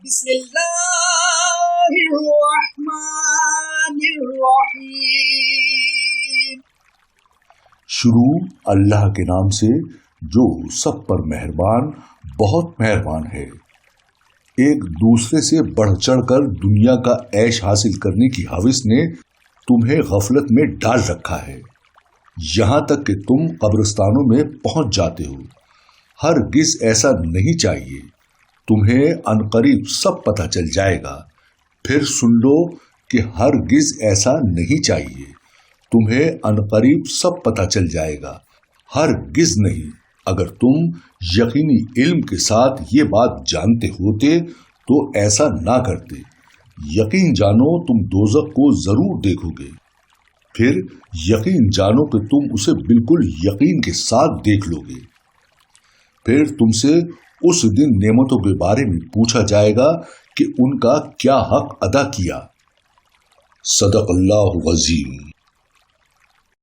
بسم اللہ الرحمن الرحیم۔ شروع اللہ کے نام سے جو سب پر مہربان بہت مہربان ہے۔ ایک دوسرے سے بڑھ چڑھ کر دنیا کا عیش حاصل کرنے کی ہوس نے تمہیں غفلت میں ڈال رکھا ہے، یہاں تک کہ تم قبرستانوں میں پہنچ جاتے ہو۔ ہرگز ایسا نہیں چاہیے، تمہیں عنقریب سب پتہ چل جائے گا۔ پھر سن لو کہ ہرگز ایسا نہیں چاہیے، تمہیں عنقریب سب پتہ چل جائے گا۔ ہرگز نہیں، اگر تم یقینی علم کے ساتھ یہ بات جانتے ہوتے تو ایسا نہ کرتے۔ یقین جانو تم دوزخ کو ضرور دیکھو گے، پھر یقین جانو کہ تم اسے بالکل یقین کے ساتھ دیکھ لو گے۔ پھر تم سے اس دن نعمتوں کے بارے میں پوچھا جائے گا کہ ان کا کیا حق ادا کیا۔ صدق اللہ العظیم۔